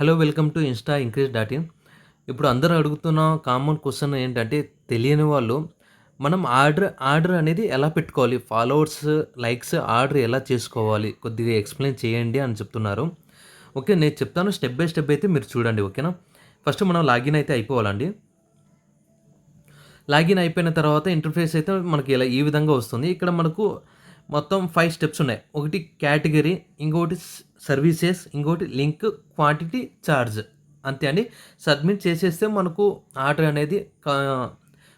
Hello welcome to Insta increase dot in. ఇప్పుడు అందరూ అడుగుతున్న కామన్ క్వశ్చన్ ఏంటంటే, తెలియని వాళ్ళు మనం ఆర్డర్ అనేది ఎలా పెట్టుకోవాలి? ఫాలోవర్స్, లైక్స్ ఆర్డర్ ఎలా చేసుకోవాలి? కొద్దిగా ఎక్స్‌ప్లెయిన్ చేయండి అని చెప్తున్నారు. ఓకే. నేను చెప్తాను స్టెప్ బై స్టెప్ అయితే మీరు చూడండి. ఓకేనా? ఫస్ట్ మనం లాగిన్ అయితే అయిపోవాలండి. లాగిన్ అయిపోయిన తర్వాత ఇంటర్ఫేస్ అయితే మనకి ఇలా ఈ విధంగా వస్తుంది. ఇక్కడ మనకు మొత్తం 5 స్టెప్స్ ఉన్నాయి. ఒకటి కేటగరీ, ఇంకొకటి సర్వీసెస్, ఇంకోటి లింక్, క్వాంటిటీ, చార్జ్. అంతే అండి. సబ్మిట్ చేసేస్తే మనకు ఆర్డర్ అనేది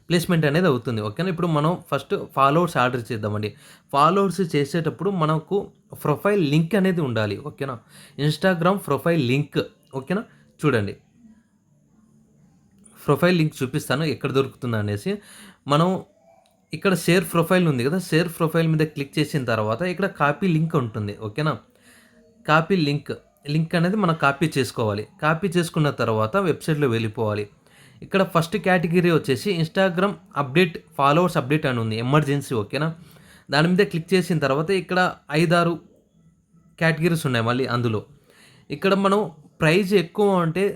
ప్లేస్‌మెంట్ అనేది అవుతుంది. ఓకేనా? ఇప్పుడు మనం ఫస్ట్ ఫాలోవర్స్ ఆర్డర్ చేద్దామండి. ఫాలోవర్స్ చేసేటప్పుడు మనకు ప్రొఫైల్ లింక్ అనేది ఉండాలి. ఓకేనా? Instagram profile link. ఓకేనా? చూడండి. ప్రొఫైల్ లింక్ చూపిస్తాను ఎక్కడ దొరుకుతుందనేసి. మనం ఇక్కడ షేర్ ప్రొఫైల్ ఉంది కదా! షేర్ ప్రొఫైల్ మీద క్లిక్ చేసిన తర్వాత ఇక్కడ కాపీ లింక్ ఉంటుంది. ఓకేనా? కాపీ లింక్ అనేది మనం కాపీ చేసుకోవాలి. కాపీ చేసుకున్న తర్వాత వెబ్‌సైట్‌లో వెళ్ళిపోవాలి. ఇక్కడ ఫస్ట్ కేటగిరీ వచ్చేసి ఇన్‌స్టాగ్రామ్ అప్డేట్, ఫాలోవర్స్ అప్డేట్ అని ఉంది. ఎమర్జెన్సీ. ఓకేనా? దాని మీద క్లిక్ చేసిన తర్వాత ఇక్కడ 5, 6 కేటగిరీస్ ఉన్నాయి మళ్ళీ అందులో. ఇక్కడ మనం ప్రైజ్ ఎక్కువ అంటే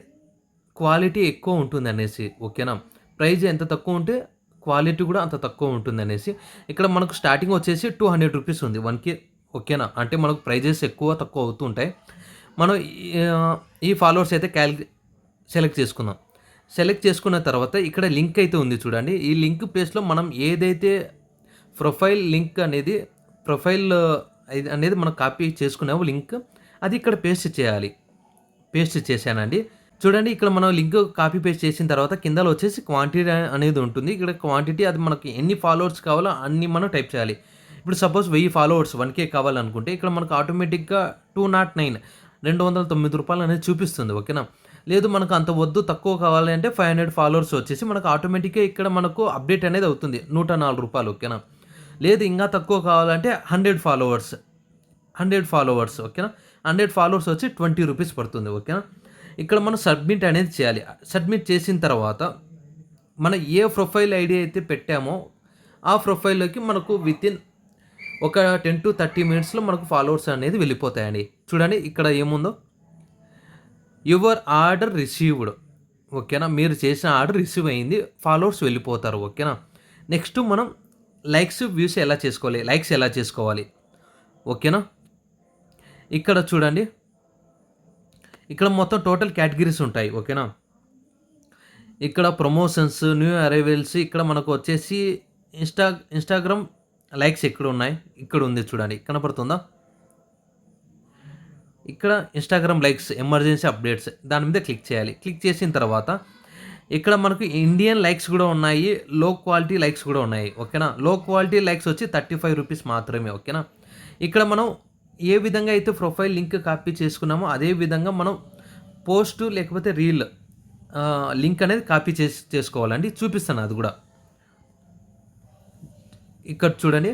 క్వాలిటీ ఎక్కువ ఉంటుందనేసి. ఓకేనా? ప్రైజ్ ఎంత తక్కువ ఉంటే క్వాలిటీ కూడా అంత తక్కువ ఉంటుందనేసి. ఇక్కడ మనకు స్టార్టింగ్ వచ్చేసి రూ. 200 ఉంది. 1,000. ఓకేనా? అంటే మనకు ప్రైజెస్ ఎక్కువ, తక్కువ అవుతూ ఉంటాయి. మనం ఈ ఫాలోవర్స్ అయితే సెలెక్ట్ చేసుకుందాం. సెలెక్ట్ చేసుకున్న తర్వాత ఇక్కడ లింక్ అయితే ఉంది చూడండి. ఈ లింక్ ప్లేస్‌లో మనం ఏదైతే ప్రొఫైల్ లింక్ అనేది ప్రొఫైల్ అనేది మనం కాపీ చేసుకున్నామో లింక్, అది ఇక్కడ పేస్ట్ చేయాలి. పేస్ట్ చేశానండి. చూడండి ఇక్కడ మనం లింక్ కాపీ పేస్ట్ చేసిన తర్వాత కిందలో వచ్చేసి క్వాంటిటీ అనేది ఉంటుంది. ఇక్కడ క్వాంటిటీ అది మనకి ఎన్ని ఫాలోవర్స్ కావాలో అన్ని మనం టైప్ చేయాలి. ఇప్పుడు సపోజ్ 1000 ఫాలోవర్స్ 1,000 కావాలనుకుంటే ఇక్కడ మనకు ఆటోమేటిక్‌గా 209 209 అనేది చూపిస్తుంది. ఓకేనా? లేదు మనకు అంత వద్దు, తక్కువ కావాలి అంటే 500 ఫాలోవర్స్ వచ్చేసి మనకు ఆటోమేటిక్‌గా ఇక్కడ మనకు అప్డేట్ అనేది అవుతుంది. రూ. 104. ఓకేనా? లేదు ఇంకా తక్కువ కావాలంటే 100 ఫాలోవర్స్. ఓకేనా? 100 ఫాలోవర్స్ వచ్చి రూ. 20 పడుతుంది. ఓకేనా? ఇక్కడ మనం సబ్మిట్ అనేది చేయాలి. సబ్మిట్ చేసిన తర్వాత మనం ఏ ప్రొఫైల్ ఐడి అయితే పెట్టామో ఆ ప్రొఫైల్‌లోకి మనకు వితిన్ ఒక 10-30 మినిట్స్‌లో మనకు ఫాలోవర్స్ అనేది వెళ్ళిపోతాయండి. చూడండి ఇక్కడ ఏముందో, యువర్ ఆర్డర్ రిసీవ్డ్. ఓకేనా? మీరు చేసిన ఆర్డర్ రిసీవ్ అయింది. ఫాలోవర్స్ వెళ్ళిపోతారు. ఓకేనా? నెక్స్ట్ మనం లైక్స్, వ్యూస్ ఎలా చేసుకోవాలి? లైక్స్ ఎలా చేసుకోవాలి? ఓకేనా? ఇక్కడ చూడండి. ఇక్కడ మొత్తం టోటల్ కేటగిరీస్ ఉంటాయి. ఓకేనా? ఇక్కడ ప్రమోషన్స్, న్యూ అరైవల్స్, ఇక్కడ మనకు వచ్చేసి ఇన్‌స్టాగ్రామ్ లైక్స్ ఎక్కడున్నాయి? ఇక్కడ ఉంది చూడండి. కనపడుతుందా? ఇక్కడ ఇన్‌స్టాగ్రామ్ లైక్స్, ఎమర్జెన్సీ అప్డేట్స్ దాని మీద క్లిక్ చేయాలి. క్లిక్ చేసిన తర్వాత ఇక్కడ మనకు ఇండియన్ లైక్స్ కూడా ఉన్నాయి. లో క్వాలిటీ లైక్స్ కూడా ఉన్నాయి. ఓకేనా? లో క్వాలిటీ లైక్స్ వచ్చి రూ. 35 మాత్రమే. ఓకేనా? ఇక్కడ మనం ఏ విధంగా అయితే ప్రొఫైల్ లింక్ కాపీ చేసుకున్నామో అదే విధంగా మనం పోస్ట్ లేకపోతే రీల్ లింక్ అనేది కాపీ చేసుకోవాలండి. చూపిస్తాను అది కూడా. ఇక్కడ చూడండి.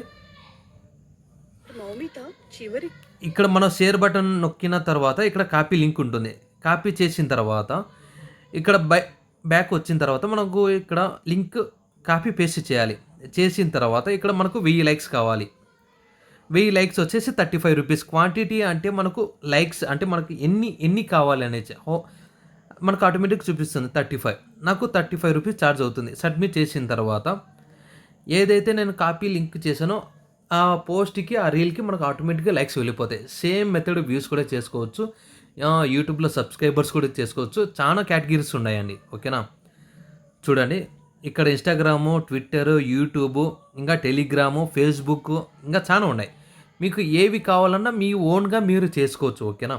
ఇక్కడ మనం షేర్ బటన్ నొక్కిన తర్వాత ఇక్కడ కాపీ లింక్ ఉంటుంది. కాపీ చేసిన తర్వాత ఇక్కడ బ్యాక్ వచ్చిన తర్వాత మనకు ఇక్కడ లింక్ కాపీ పేస్ట్ చేయాలి. చేసిన తర్వాత ఇక్కడ మనకు 1000 లైక్స్ కావాలి. 1000 లైక్స్ వచ్చేసి రూ. 35. క్వాంటిటీ అంటే మనకు లైక్స్ అంటే మనకు ఎన్ని కావాలి అనేసి మనకు ఆటోమేటిక్‌గా చూపిస్తుంది 35. నాకు రూ. 35 ఛార్జ్ అవుతుంది. సబ్మిట్ చేసిన తర్వాత ఏదైతే నేను కాపీ లింక్ చేశానో ఆ పోస్ట్‌కి, ఆ రీల్‌కి మనకు ఆటోమేటిక్‌గా లైక్స్ వెళ్ళిపోతాయి. సేమ్ మెథడ్ వ్యూస్ కూడా చేసుకోవచ్చు. యూట్యూబ్‌లో సబ్స్క్రైబర్స్ కూడా చేసుకోవచ్చు. చాలా కేటగిరీస్ ఉన్నాయండి. ఓకేనా? చూడండి ఇక్కడ ఇన్‌స్టాగ్రాము, ట్విట్టరు, యూట్యూబు, ఇంకా టెలిగ్రాము, ఫేస్‌బుక్ ఇంకా చాలా ఉన్నాయి. మీకు ఏవి కావాలన్నా మీ ఓన్‌గా మీరు చేసుకోవచ్చు. ఓకేనా?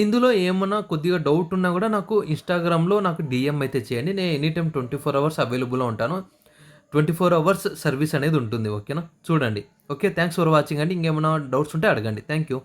ఇందులో ఏమన్నా కొద్దిగా డౌట్ ఉన్నా కూడా నాకు ఇన్‌స్టాగ్రామ్‌లో నాకు డీఎం అయితే చేయండి. నేను ఎనీ టైమ్ 24 అవర్స్ అవైలబుల్‌లో ఉంటాను. 24 అవర్స్ సర్వీస్ అనేది ఉంటుంది. ఓకేనా? చూడండి. ఓకే. థాంక్స్ ఫర్ వాచింగ్ అండి. ఇంకేమైనా డౌట్స్ ఉంటే అడగండి. Thank you.